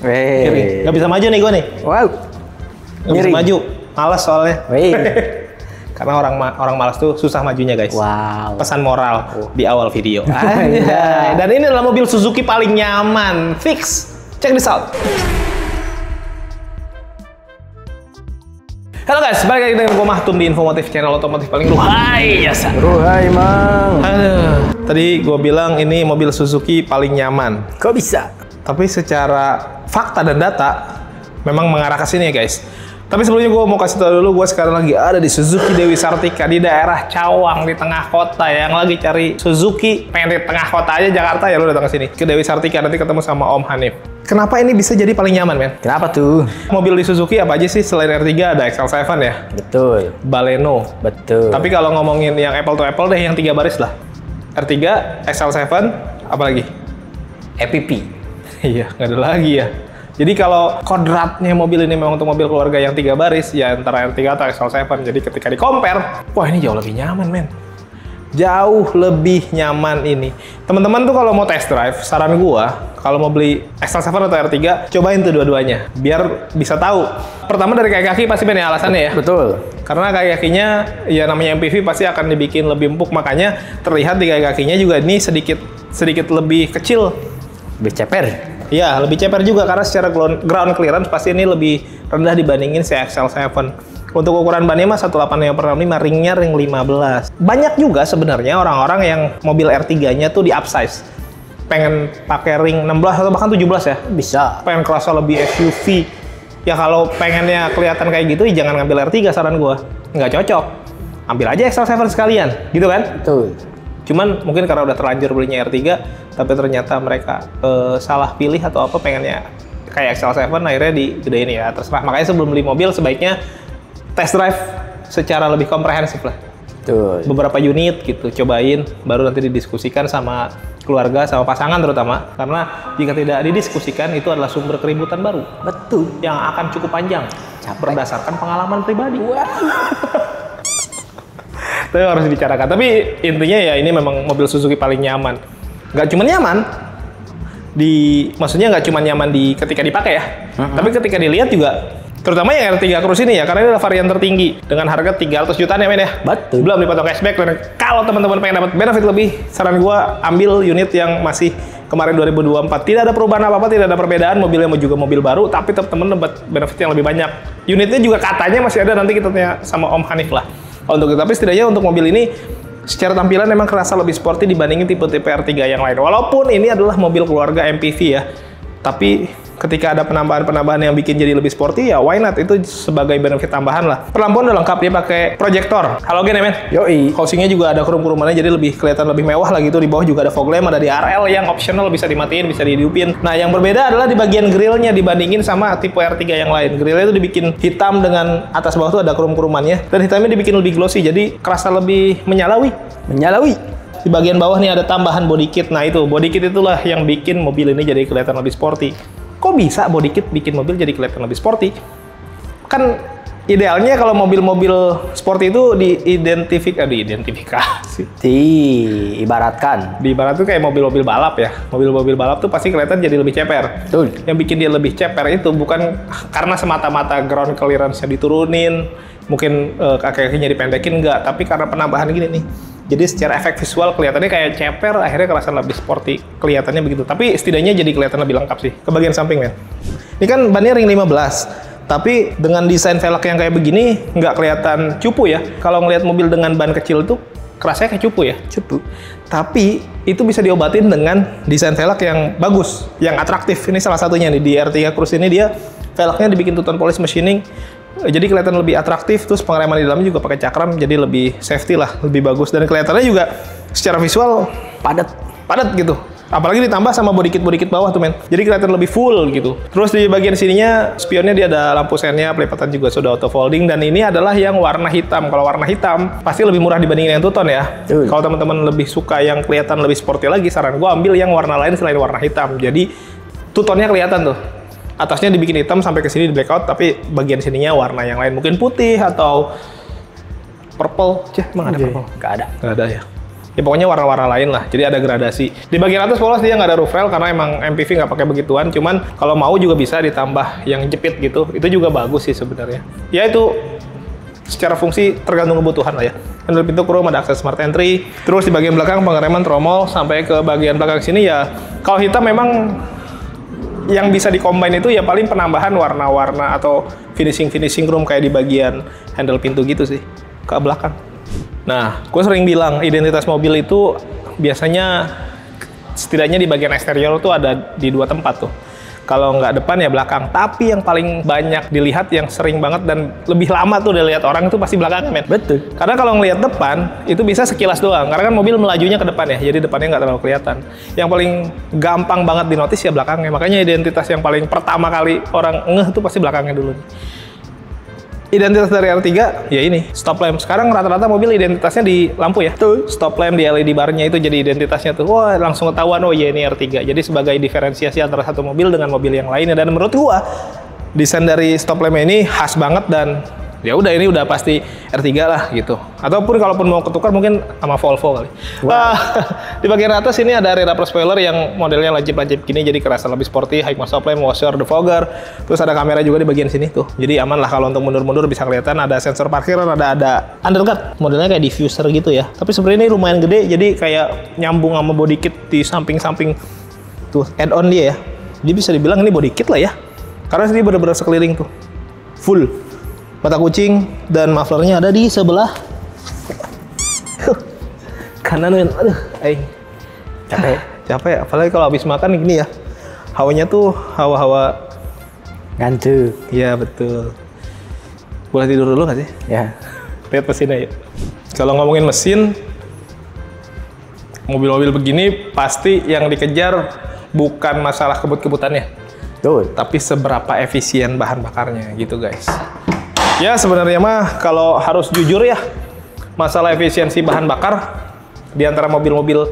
Kiri. Gak bisa maju nih gue nih. Wow. Gak bisa maju. Malas soalnya. Wih. Karena orang malas tuh susah majunya guys. Wow. Pesan moral di awal video. Dan ini adalah mobil Suzuki paling nyaman. Fix. Check this out. Halo guys, balik lagi dengan gue Mahtum di Infomotif, channel otomotif paling ruhai ya. Ruhai mang. Tadi gue bilang ini mobil Suzuki paling nyaman. Kok bisa? Tapi secara fakta dan data memang mengarah ke sini ya guys. Tapi sebelumnya gue mau kasih tau dulu, gue sekarang lagi ada di Suzuki Dewi Sartika di daerah Cawang di tengah kota. Yang lagi cari Suzuki, pengen di tengah kota aja Jakarta ya, lu datang ke sini ke Dewi Sartika, nanti ketemu sama Om Hanif. Kenapa ini bisa jadi paling nyaman, men? Kenapa tuh? Mobil di Suzuki apa aja sih selain R3? Ada XL7 ya? Betul. Baleno. Betul. Tapi kalau ngomongin yang apple to apple deh, yang 3 baris lah. R3, XL7, apa lagi? EPP. Iya, nggak ada lagi ya. Jadi kalau kodratnya mobil ini memang untuk mobil keluarga yang 3 baris, ya antara R3 atau XL7. Jadi ketika di-compare, wah ini jauh lebih nyaman, men. Jauh lebih nyaman ini. Teman-teman tuh kalau mau test drive, saran gua, kalau mau beli XL7 atau R3, cobain tuh dua-duanya. Biar bisa tahu. Pertama dari kaki-kaki pasti banyak alasannya ya. Betul. Karena kaki-kakinya, ya namanya MPV pasti akan dibikin lebih empuk. Makanya terlihat di kaki-kakinya juga ini sedikit lebih kecil. Lebih ceper. Iya, lebih ceper juga karena secara ground clearance pasti ini lebih rendah dibandingin si XL7. Untuk ukuran bannya mah 185/65, ringnya ring 15. Banyak juga sebenarnya orang-orang yang mobil R3-nya tuh di upsize. Pengen pakai ring 16 atau bahkan 17 ya? Bisa. Pengen kerasa lebih SUV. Ya kalau pengennya kelihatan kayak gitu, ya jangan ngambil R3 saran gua. Nggak cocok. Ambil aja XL7 sekalian, gitu kan? Betul. Cuman mungkin karena udah terlanjur belinya R3, tapi ternyata mereka salah pilih atau apa, pengennya kayak XL7 akhirnya digedein ya, terserah. Makanya sebelum beli mobil sebaiknya test drive secara lebih komprehensif lah. Betul. Beberapa unit gitu, cobain, baru nanti didiskusikan sama keluarga, sama pasangan terutama. Karena jika tidak didiskusikan, itu adalah sumber keributan baru. Betul. Yang akan cukup panjang, berdasarkan pengalaman pribadi. Itu harus dibicarakan. Tapi intinya ya ini memang mobil Suzuki paling nyaman. Nggak cuma nyaman, maksudnya nggak cuma nyaman ketika dipakai ya. Tapi ketika dilihat juga, terutama yang R3 Cruise ini ya, karena ini adalah varian tertinggi dengan harga 300 jutaan ya men ya. Betul. Belum dipotong cashback. Dan kalau teman-teman pengen dapat benefit lebih, saran gua ambil unit yang masih kemarin 2024. Tidak ada perubahan apa-apa, tidak ada perbedaan. Mobilnya juga mobil baru, tapi tetap teman dapat benefit yang lebih banyak. Unitnya juga katanya masih ada, nanti kita tanya sama Om Hanif lah. Untuk itu, tapi setidaknya untuk mobil ini secara tampilan memang kerasa lebih sporty dibandingin tipe-tipe R3 yang lain. Walaupun ini adalah mobil keluarga MPV ya, tapi ketika ada penambahan-penambahan yang bikin jadi lebih sporty, ya why not? Itu sebagai benefit tambahan lah. Perlampuan udah lengkap, dia pakai proyektor halogen ya men? Yoi. Housingnya juga ada krum-krumannya, jadi lebih kelihatan lebih mewah lah gitu. Di bawah juga ada fog lamp, ada DRL yang optional, bisa dimatiin, bisa dihidupin. Nah yang berbeda adalah di bagian grillnya dibandingin sama tipe R3 yang lain. Grillnya itu dibikin hitam dengan atas bawah tuh ada krum-krumannya, dan hitamnya dibikin lebih glossy, jadi kerasa lebih menyalawi. Di bagian bawah nih ada tambahan body kit. Nah itu, body kit itulah yang bikin mobil ini jadi kelihatan lebih sporty. Kok bisa body kit bikin mobil jadi kelihatan lebih sporty? Kan idealnya kalau mobil-mobil sporty itu diidentifikasi. Diibaratkan. Diibarat tuh kayak mobil-mobil balap ya. Mobil-mobil balap tuh pasti kelihatan jadi lebih ceper. Betul. Yang bikin dia lebih ceper itu bukan karena semata-mata ground clearance-nya diturunin, mungkin kaki-kakinya dipendekin, enggak. Tapi karena penambahan gini nih. Jadi secara efek visual kelihatannya kayak ceper, akhirnya kerasa lebih sporty, kelihatannya begitu. Tapi setidaknya jadi kelihatan lebih lengkap sih. Ke bagian samping men. Ini kan bannya ring 15, tapi dengan desain velg yang kayak begini nggak kelihatan cupu ya. Kalau ngelihat mobil dengan ban kecil tuh kerasanya kayak cupu ya. Cupu. Tapi itu bisa diobatin dengan desain velg yang bagus, yang atraktif. Ini salah satunya nih, di R3 Cruise ini dia velgnya dibikin two-tone polish machining. Jadi kelihatan lebih atraktif, terus pengereman di dalamnya juga pakai cakram, jadi lebih safety lah, lebih bagus, dan kelihatannya juga secara visual padat gitu. Apalagi ditambah sama body kit bawah tuh men, jadi kelihatan lebih full gitu. Terus di bagian sininya spionnya dia ada lampu sennya, pelipatan juga sudah auto folding, dan ini adalah yang warna hitam. Kalau warna hitam pasti lebih murah dibandingin yang two-tone ya. Kalau teman-teman lebih suka yang kelihatan lebih sporty lagi, saran gua ambil yang warna lain selain warna hitam. Jadi two-tone-nya kelihatan tuh. Atasnya dibikin hitam sampai ke sini di blackout, tapi bagian sininya warna yang lain, mungkin putih atau purple. Emang ada purple? Nggak ada. Nggak ada ya. Ya pokoknya warna-warna lain lah, jadi ada gradasi. Di bagian atas polos dia nggak ada roof rail karena emang MPV nggak pakai begituan. Cuman kalau mau juga bisa ditambah yang jepit gitu, itu juga bagus sih sebenarnya. Ya itu secara fungsi tergantung kebutuhan lah ya. Handle pintu chrome, ada akses smart entry. Terus di bagian belakang pengereman tromol sampai ke bagian belakang sini ya. Kalau hitam memang yang bisa dikombin itu ya paling penambahan warna-warna atau finishing chrome kayak di bagian handle pintu gitu sih ke belakang. Nah, gue sering bilang identitas mobil itu biasanya setidaknya di bagian eksterior tuh ada di 2 tempat tuh. Kalau nggak depan ya belakang. Tapi yang paling banyak dilihat, yang sering banget dan lebih lama tuh dilihat orang itu pasti belakang, men. Betul. Karena kalau ngelihat depan itu bisa sekilas doang. Karena kan mobil melajunya ke depan ya, jadi depannya nggak terlalu kelihatan. Yang paling gampang banget dinotis ya belakangnya. Makanya identitas yang paling pertama kali orang ngeh tuh pasti belakangnya dulu. Identitas dari R3 ya ini stop lamp. Sekarang rata-rata mobil identitasnya di lampu ya. Tuh, stop lamp di LED barnya itu jadi identitasnya tuh. Wah, langsung ketahuan oh iya ini R3. Jadi sebagai diferensiasi antara satu mobil dengan mobil yang lainnya, dan menurut gua desain dari stop lamp ini khas banget dan ya udah ini udah pasti R3 lah gitu. Ataupun kalaupun mau ketukar mungkin sama Volvo kali. Wow. Di bagian atas ini ada rear upper spoiler yang modelnya lancip-lancip gini, jadi kerasa lebih sporty, high stop lamp, washer, defogger. Terus ada kamera juga di bagian sini tuh. Jadi aman lah kalau untuk mundur-mundur bisa kelihatan, ada sensor parkiran, ada undercut. Modelnya kayak diffuser gitu ya. Tapi sebenarnya ini lumayan gede, jadi kayak nyambung sama body kit di samping-samping tuh add-on dia ya. Dia bisa dibilang ini body kit lah ya. Karena ini benar-benar sekeliling tuh. Full. Mata kucing dan mufflernya ada di sebelah kanan. Aduh, capek. Apalagi kalau habis makan gini ya. Hawanya tuh hawa-hawa ngantuk. Iya betul. Boleh tidur dulu nggak sih? Ya. Lihat mesinnya ya. Kalau ngomongin mesin, mobil-mobil begini pasti yang dikejar bukan masalah kebut-kebutannya, tapi seberapa efisien bahan bakarnya gitu guys. Ya sebenarnya mah kalau harus jujur ya, masalah efisiensi bahan bakar di antara mobil-mobil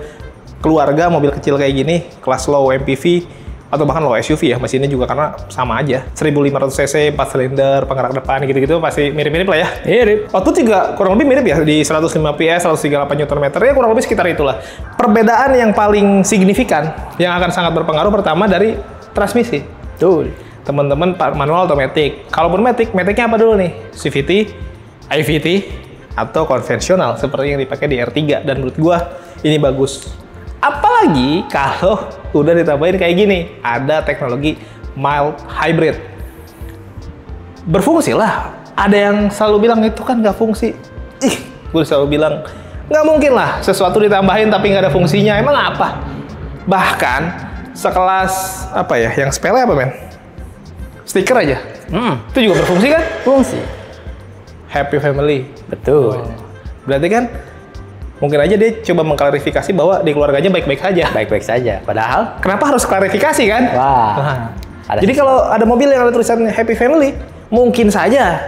keluarga, mobil kecil kayak gini, kelas low MPV atau bahkan low SUV ya, mesinnya juga karena sama aja. 1500 cc, 4 silinder, penggerak depan gitu-gitu pasti mirip-mirip lah ya. Mirip. Output juga kurang lebih mirip ya, di 105 PS, 138 Nm ya kurang lebih sekitar itulah. Perbedaan yang paling signifikan yang akan sangat berpengaruh pertama dari transmisi. Betul. Teman-teman manual atau matic. Kalaupun maticnya apa dulu nih? CVT, IVT, atau konvensional seperti yang dipakai di R3, dan menurut gua ini bagus. Apalagi kalau udah ditambahin kayak gini, ada teknologi mild hybrid. Berfungsi lah. Ada yang selalu bilang itu kan nggak fungsi. Gue selalu bilang nggak mungkin lah sesuatu ditambahin tapi nggak ada fungsinya. Emang apa? Bahkan sekelas apa ya? Yang sepele apa men? Stiker aja. Itu juga berfungsi kan? Fungsi. Happy family. Betul. Berarti kan mungkin aja dia coba mengklarifikasi bahwa di keluarganya baik-baik saja. Baik-baik saja. Padahal Kenapa harus klarifikasi kan? wah. Jadi kalau ada mobil yang ada tulisan Happy Family, mungkin saja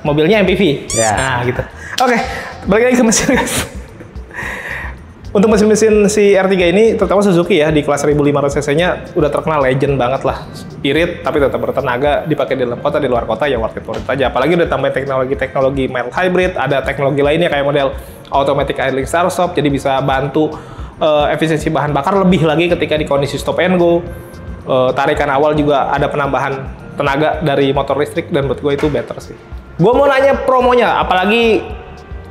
mobilnya MPV. Ya. Nah gitu. Oke, balik lagi ke mesin guys. Untuk mesin-mesin si R3 ini, terutama Suzuki ya, di kelas 1500 cc-nya udah terkenal legend banget lah. Irit, tapi tetap bertenaga, dipakai di dalam kota, di luar kota, ya worth it aja. Apalagi udah tambahin teknologi mild hybrid, ada teknologi lainnya kayak model automatic idling start stop, jadi bisa bantu efisiensi bahan bakar lebih lagi ketika di kondisi stop and go. Tarikan awal juga ada penambahan tenaga dari motor listrik, dan menurut gue itu better sih. Gue mau nanya promonya, apalagi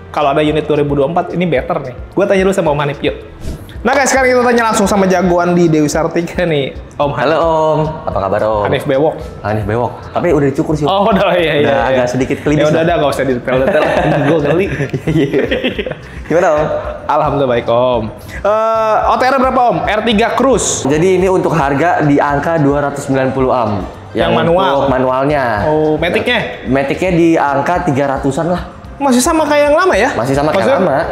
kalau ada unit 2024 ini better nih. Gue tanya dulu sama Om Hanif yuk. Nah guys, sekarang kita tanya langsung sama jagoan di Dewi Sartika nih, Om Hanif. Halo Om, apa kabar Om? Hanif Bewok. Hanif Bewok. Tapi udah dicukur sih Om. Oh udah iya. Agak sedikit kelibis. Ya udah nggak usah detail-detail. Gue geli. Gimana Om? Alhamdulillah baik Om. OTR berapa Om? R3 Cruise. Jadi ini untuk harga di angka 290 Om. Yang manual? Untuk manualnya. Oh, Matic-nya? Matic-nya di angka 300-an lah. Masih sama kayak yang lama ya? Masih sama kayak lama.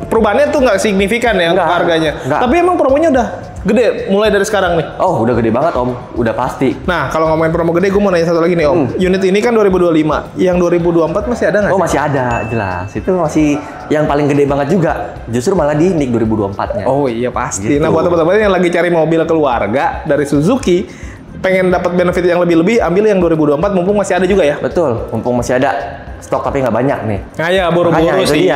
Perubahannya tuh nggak signifikan ya untuk harganya. Enggak. Tapi emang promonya udah gede mulai dari sekarang nih. Oh, udah gede banget Om. Udah pasti. Nah, kalau ngomongin promo gede, gue mau nanya satu lagi nih Om. Unit ini kan 2025. Yang 2024 masih ada nggak? Oh, masih ada, jelas. Itu masih yang paling gede banget juga. Justru malah di NIK 2024-nya. Oh iya pasti. Gitu. Nah, buat teman-teman yang lagi cari mobil keluarga dari Suzuki, pengen dapat benefit yang lebih-lebih, ambil yang 2024 mumpung masih ada juga ya. Betul, mumpung masih ada stok tapi nggak banyak nih. Nah ya, buru-buru sih.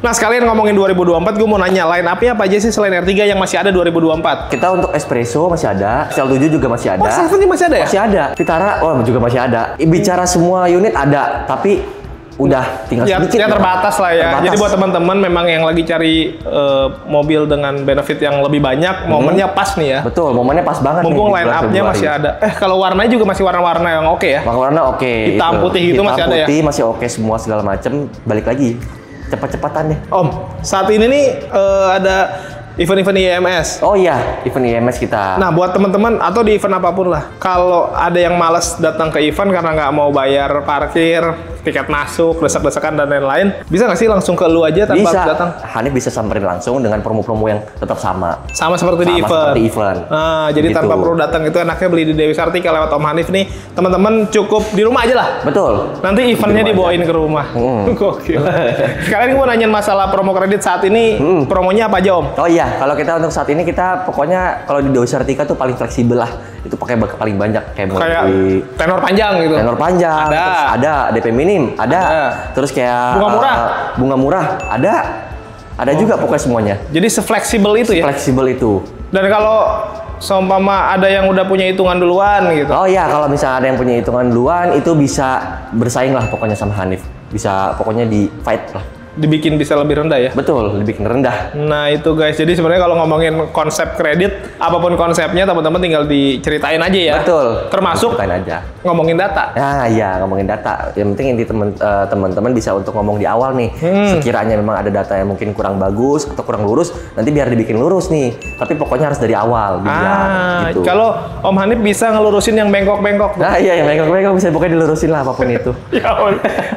Nah, sekalian ngomongin 2024, gue mau nanya line up-nya apa aja sih selain R3 yang masih ada 2024? Kita untuk espresso masih ada, XL7 juga masih ada. Oh, XL7 masih ada ya? Masih ada. Vitara, juga masih ada. Bicara semua unit ada, tapi udah tinggal sedikit. Ya terbatas lah ya. Terbatas. Jadi buat teman-teman memang yang lagi cari mobil dengan benefit yang lebih banyak, momennya pas nih ya. Betul, momennya pas banget. Mumpung line up-nya masih ada. Kalau warnanya juga masih warna-warna yang oke ya? Warna oke. Hitam putih gitu masih ada ya? Hitam putih masih oke semua segala macem. Balik lagi. Cepat-cepatan deh. Om, saat ini nih ada event-event IMS. Oh iya, event IMS kita. Nah, buat teman-teman atau di event apapun lah, kalau ada yang malas datang ke event karena nggak mau bayar parkir, tiket masuk, desak-desakan dan lain-lain, bisa nggak sih langsung ke lu aja tanpa bisa. datang? Hanif bisa samperin langsung dengan promo-promo yang tetap sama. Sama seperti di event. Seperti event. Nah, jadi gitu. tanpa perlu datang itu enaknya beli di Dewi Sartika lewat Om Hanif nih. Teman-teman cukup di rumah aja lah. Betul. Nanti eventnya dibawain ke rumah. Gokil. Sekarang gue nanyain masalah promo kredit saat ini. Promonya apa aja Om? Oh iya, kalau kita untuk saat ini kita pokoknya kalau di Dewi Sartika tuh paling fleksibel lah. Itu pakai paling banyak kayak tenor panjang gitu. Tenor panjang. Ada. Terus ada DP minim, ada. Terus kayak bunga murah. Bunga murah, ada. Ada juga pokoknya semuanya. Jadi sefleksibel itu ya? Fleksibel itu. Dan kalau seumpama ada yang udah punya hitungan duluan gitu. Oh iya, kalau misalnya ada yang punya hitungan duluan itu bisa bersaing lah pokoknya sama Hanif. Bisa pokoknya di fight lah. Dibikin bisa lebih rendah ya? Betul, dibikin rendah. Nah itu guys, jadi sebenarnya kalau ngomongin konsep kredit, apapun konsepnya teman-teman tinggal diceritain aja ya. Betul. Termasuk ceritain aja. Ngomongin data. Nah iya, ngomongin data. Yang penting inti teman-teman bisa untuk ngomong di awal nih. Sekiranya memang ada data yang mungkin kurang bagus atau kurang lurus, nanti biar dibikin lurus nih. Tapi pokoknya harus dari awal. Gitu. Kalau Om Hanif bisa ngelurusin yang bengkok-bengkok. Nah iya, yang bengkok-bengkok bisa pokoknya dilurusin lah apapun itu. Ya,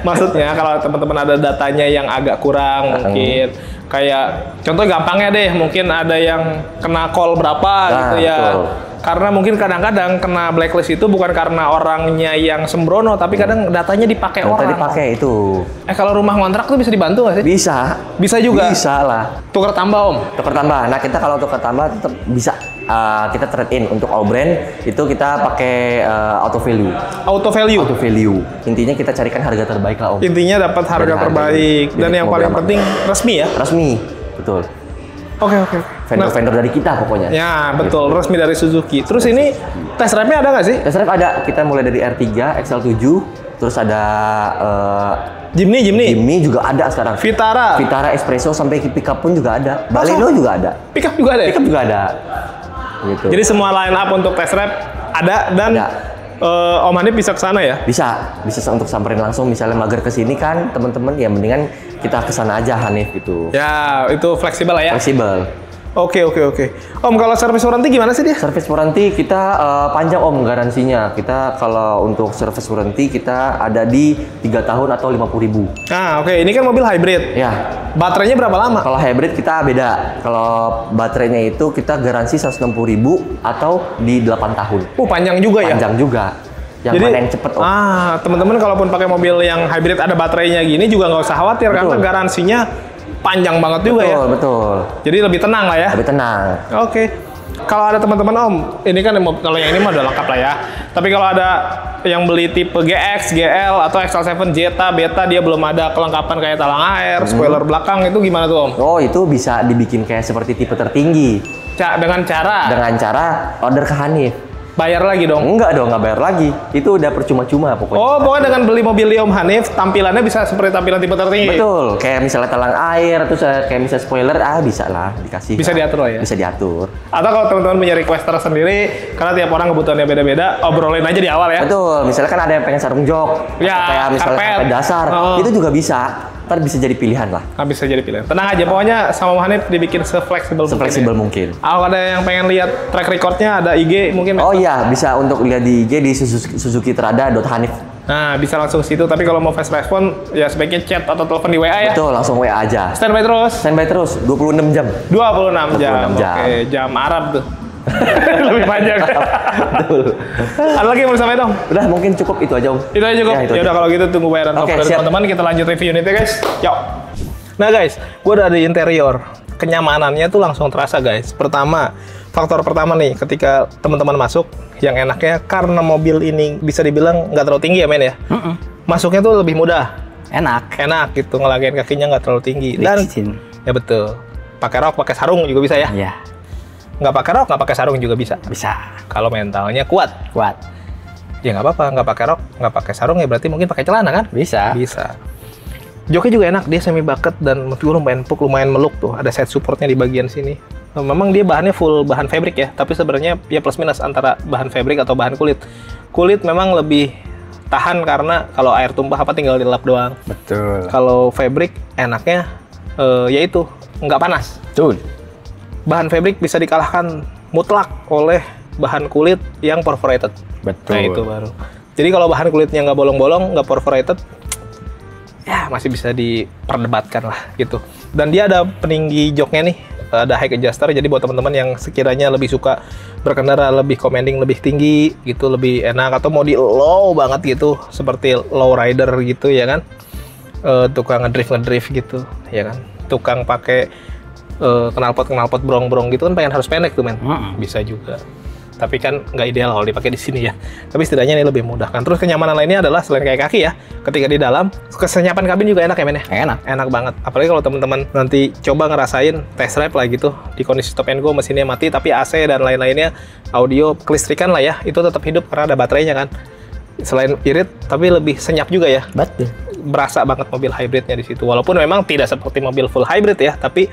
maksudnya kalau teman-teman ada datanya yang agak kurang mungkin kayak contoh gampangnya deh, mungkin ada yang kena call berapa gitu ya. Betul. Karena mungkin kadang-kadang kena blacklist itu bukan karena orangnya yang sembrono, tapi kadang datanya dipakai orang. Dipakai itu. Kalau rumah ngontrak tuh bisa dibantu nggak sih? Bisa. Bisa juga? Bisa lah. Tuker tambah Om? Tuker tambah. Nah kita kalau tuker tambah tetap bisa. Kita trade in untuk all brand itu kita pakai auto value. Auto value? Auto value. Intinya kita carikan harga terbaik lah Om. Intinya dapat harga terbaik. Dan yang paling penting resmi ya? Resmi, betul. Oke. Vendor dari kita pokoknya. Ya betul, resmi dari Suzuki. Terus ini test drive-nya ada nggak sih? Test drive ada. Kita mulai dari R3, XL7, terus ada Jimny juga ada sekarang. Vitara Espresso sampai pickup pun juga ada. Baleno juga ada. Pickup juga ada ya? Pickup juga ada. Gitu. Jadi semua line up untuk test drive ada dan Om Hanif bisa ke sana ya? Bisa untuk samperin langsung. Misalnya mager ke sini kan teman-teman, ya mendingan kita ke sana aja Hanif gitu. Ya, itu fleksibel lah ya? Fleksibel. Oke. Om, kalau service warranty gimana sih dia? Service warranty kita panjang Om garansinya. Kita kalau untuk service warranty kita ada di 3 tahun atau 50.000. Nah, oke. Ini kan mobil hybrid. Ya. Baterainya berapa lama? Kalau hybrid kita beda. Kalau baterainya itu kita garansi 160.000 atau di 8 tahun. Panjang juga ya? Panjang juga. Yang mana yang cepet Om. Teman-teman kalaupun pakai mobil yang hybrid ada baterainya gini juga nggak usah khawatir. Betul. Karena garansinya panjang banget juga ya. Betul. Jadi lebih tenang lah ya. Lebih tenang. Oke. Kalau ada teman-teman Om, ini kan kalau yang ini mah udah lengkap lah ya. Tapi kalau ada yang beli tipe GX, GL atau XL7 Jetta, Beta, dia belum ada kelengkapan kayak talang air, spoiler belakang, itu gimana tuh Om? Oh, itu bisa dibikin kayak seperti tipe tertinggi. Dengan cara order ke Hanif. Bayar lagi dong? Enggak dong, nggak bayar lagi. Itu udah percuma-cuma pokoknya. Oh, pokoknya dengan beli mobil Om Hanif, tampilannya bisa seperti tampilan tipe tertinggi? Betul. Kayak misalnya talang air, terus kayak misalnya spoiler, bisa lah dikasih. Bisa diatur lah ya? Bisa diatur. Atau kalau teman-teman punya request tersendiri, karena tiap orang kebutuhannya beda-beda, obrolin aja di awal ya? Betul. Misalnya kan ada yang pengen sarung jok, ya, kayak misalnya karpet dasar, itu juga bisa. Ntar bisa jadi pilihan lah. Bisa jadi pilihan. Tenang aja, pokoknya sama Om Hanif dibikin sefleksibel mungkin. Ada yang pengen lihat track recordnya, ada IG mungkin? Oh iya, bisa untuk lihat di IG di suzukitrada.hanif. Nah, bisa langsung ke situ. Tapi kalau mau fast respon, ya sebaiknya chat atau telepon di WA ya? Betul, langsung WA aja. Standby terus? 26 jam. 26 jam. Oke, jam Arab tuh. Lebih panjang. Betul. Ada lagi yang mau disampaikan Om? Udah, mungkin cukup itu aja Om. Itu aja cukup. Ya udah kalau gitu tunggu bayaran dari teman-teman, kita lanjut review unitnya guys. Yuk. Nah guys, gue udah di interior. Kenyamanannya tuh langsung terasa guys. Pertama, faktor pertama nih, ketika teman-teman masuk, yang enaknya karena mobil ini bisa dibilang nggak terlalu tinggi ya men ya. Masuknya tuh lebih mudah. Enak gitu, ngelagain kakinya nggak terlalu tinggi. Dan ya betul. Pakai rok, pakai sarung juga bisa ya. Iya. Nggak pakai rok, nggak pakai sarung juga bisa. Bisa. Kalau mentalnya kuat. Ya nggak apa-apa, nggak pakai rok, nggak pakai sarung ya berarti mungkin pakai celana kan? Bisa. Joknya juga enak, dia semi bucket dan menurut gue lumayan empuk, lumayan meluk tuh. Ada side supportnya di bagian sini. Memang dia bahannya full bahan fabric ya, tapi sebenarnya ya plus minus antara bahan fabric atau bahan kulit. Kulit memang lebih tahan karena kalau air tumpah apa tinggal dilap doang. Betul. Kalau fabric enaknya yaitu nggak panas. Betul. Bahan fabric bisa dikalahkan mutlak oleh bahan kulit yang perforated. Betul. Nah itu baru. Jadi kalau bahan kulitnya nggak bolong-bolong, nggak perforated, ya masih bisa diperdebatkan lah gitu. Dan dia ada peninggi joknya nih, ada high adjuster. Jadi buat teman-teman yang sekiranya lebih suka berkendara lebih commanding, lebih tinggi gitu, lebih enak, atau mau di low banget gitu, seperti low rider gitu ya kan, tukang ngedrift gitu ya kan, tukang pakai knalpot brong-brong gitu kan, pengen harus pendek tuh men. Bisa juga. Tapi kan nggak ideal kalau dipakai di sini ya. Tapi setidaknya ini lebih mudah kan. Terus kenyamanan lainnya adalah selain kayak kaki ya, ketika di dalam, kesenyapan kabin juga enak ya men ya? Enak banget. Apalagi kalau teman-teman nanti coba ngerasain test drive lah gitu, di kondisi stop and go, mesinnya mati, tapi AC dan lain-lainnya, audio, kelistrikan lah ya, itu tetap hidup karena ada baterainya kan. Selain irit, tapi lebih senyap juga ya. Betul. Berasa banget mobil hybridnya di situ. Walaupun memang tidak seperti mobil full hybrid ya, tapi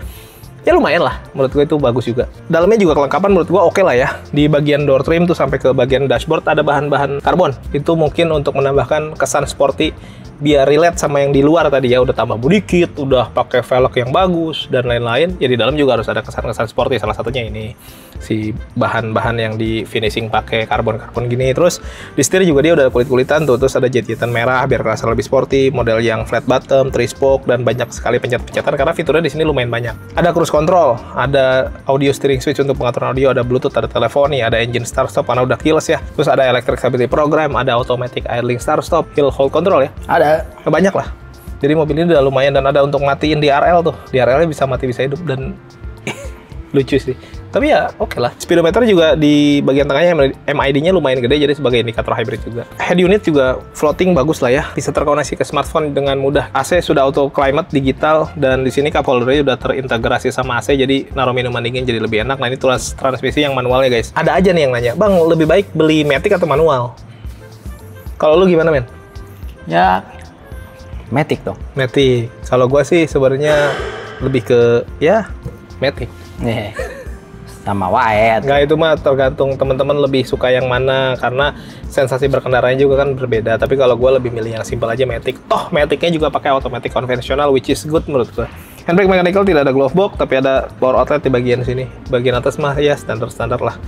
ya lumayan lah, menurut gue itu bagus juga. Dalamnya juga kelengkapan menurut gue oke lah ya. Di bagian door trim tuh sampai ke bagian dashboard ada bahan-bahan karbon. Itu mungkin untuk menambahkan kesan sporty, biar relate sama yang di luar tadi ya. Udah tambah body kit, udah pakai velg yang bagus dan lain-lain. Ya di dalam juga harus ada kesan-kesan sporty. Salah satunya ini si bahan-bahan yang di finishing pakai karbon-karbon gini. Terus di setir juga dia udah kulit-kulitan tuh. Terus ada jet-jetan merah biar kerasa lebih sporty. Model yang flat bottom, 3 spoke, dan banyak sekali pencet-pencetan karena fiturnya di sini lumayan banyak. Ada cruise control, ada audio steering switch untuk pengaturan audio, ada bluetooth, ada teleponi, ada engine start stop karena udah keyless ya. Terus ada electric stability program, ada automatic idling start stop, hill hold control ya. Ada. Banyak lah. Jadi mobil ini udah lumayan, dan ada untuk matiin DRL tuh. DRL-nya bisa mati bisa hidup dan lucu sih. Tapi ya oke lah. Speedometer juga di bagian tengahnya MID-nya lumayan gede, jadi sebagai indikator hybrid juga. Head unit juga floating bagus lah ya. Bisa terkoneksi ke smartphone dengan mudah. AC sudah auto climate digital, dan di sini cup holder-nya udah terintegrasi sama AC, jadi naruh minuman dingin jadi lebih enak. Nah ini tulas transmisi yang manualnya guys. Ada aja nih yang nanya, "Bang, lebih baik beli matic atau manual?" Kalau lu gimana men? Ya matic dong. Matic. Kalau gua sih sebenarnya lebih ke ya matic. Nih. Sama waet. Nggak, itu mah tergantung teman-teman lebih suka yang mana, karena sensasi berkendaranya juga kan berbeda. Tapi kalau gue lebih milih yang simpel aja, matic. Toh maticnya juga pakai automatic konvensional, which is good menurut gue. Handbrake mechanical, tidak ada glove box, tapi ada power outlet di bagian sini. Bagian atas mah ya standar-standar lah.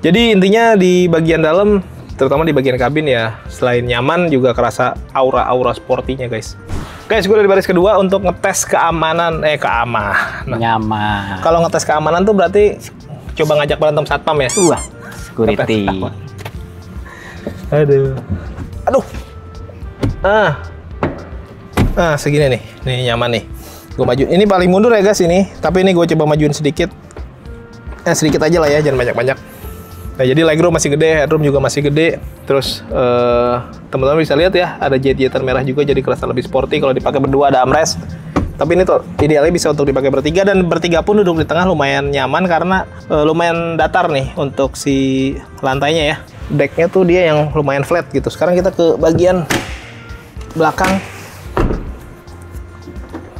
Jadi intinya di bagian dalam, terutama di bagian kabin ya, selain nyaman juga kerasa aura-aura sportinya guys. Guys, gue dari baris kedua untuk ngetes keamanan, Nyaman. Kalau ngetes keamanan tuh berarti coba ngajak berantem satpam ya? Security. Aduh. Segini nih. Nih nyaman nih. Gue maju. Ini paling mundur ya guys ini. Tapi ini gue coba majuin sedikit. Sedikit aja lah ya, jangan banyak-banyak. Nah, jadi legroom masih gede, headroom juga masih gede. Terus teman-teman bisa lihat ya, ada jet-jetan merah juga, jadi kerasa lebih sporty. Kalau dipakai berdua ada armrest. Tapi ini tuh idealnya bisa untuk dipakai bertiga, dan bertiga pun duduk di tengah lumayan nyaman karena lumayan datar nih untuk si lantainya ya. Decknya tuh dia yang lumayan flat gitu. Sekarang kita ke bagian belakang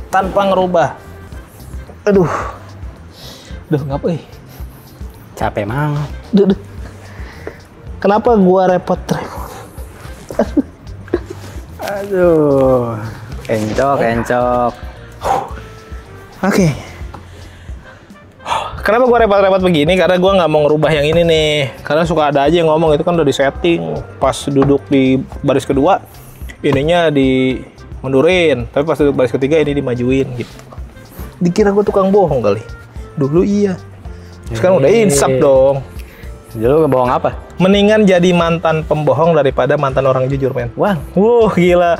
tanpa ngerubah. Aduh, ngapain? Capek banget. Kenapa gua repot? Aduh, encok. Oke. Kenapa gua repot-repot begini? Karena gua nggak mau ngerubah yang ini nih. Karena suka ada aja yang ngomong itu kan udah disetting. Pas duduk di baris kedua, ininya dimundurin. Tapi pas duduk baris ketiga ini dimajuin gitu. Dikira gua tukang bohong kali. Dulu iya. Sekarang udah insaf dong. Dulu ngebohong apa? Mendingan jadi mantan pembohong daripada mantan orang jujur, men. Wah, gila.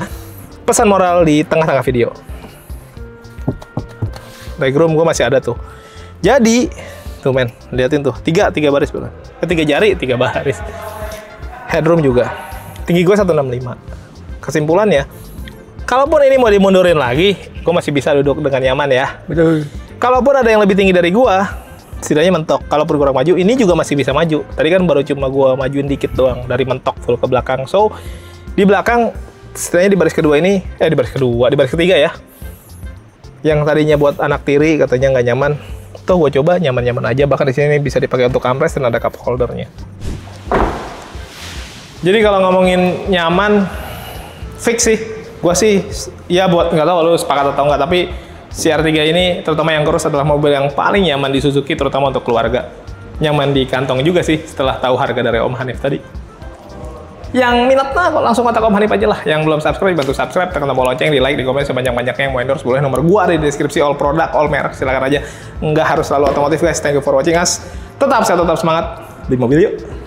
Pesan moral di tengah-tengah video. Legroom gue masih ada tuh. Jadi, Tuh men, liatin tuh. Tiga baris bener. Tiga jari, 3 baris. Headroom juga. Tinggi gue 165. Kesimpulannya, kalaupun ini mau dimundurin lagi, gue masih bisa duduk dengan nyaman ya. Betul. Kalaupun ada yang lebih tinggi dari gue, setidaknya mentok. Kalaupun kurang maju, ini juga masih bisa maju. Tadi kan baru cuma gue majuin dikit doang dari mentok full ke belakang. So, di belakang, setidaknya di baris kedua ini, di baris ketiga ya. Yang tadinya buat anak tiri katanya nggak nyaman. Tuh gue coba nyaman-nyaman aja, bahkan di sini bisa dipakai untuk armrest dan ada cup holdernya. Jadi kalau ngomongin nyaman, fix sih. Gue sih ya buat nggak tahu lu sepakat atau nggak, tapi CR3 ini terutama yang Cross adalah mobil yang paling nyaman di Suzuki, terutama untuk keluarga. Nyaman di kantong juga sih setelah tahu harga dari Om Hanif tadi. Yang minat mah langsung kontak Om Hanif aja lah. Yang belum subscribe, bantu subscribe, tekan tombol lonceng, di like, di komen sebanyak-banyaknya. Yang mau endorse boleh, nomor gua ada di deskripsi. All produk, all merek, silakan aja. Nggak harus selalu otomotif guys. Thank you for watching us. Tetap sehat, tetap semangat di mobil yuk.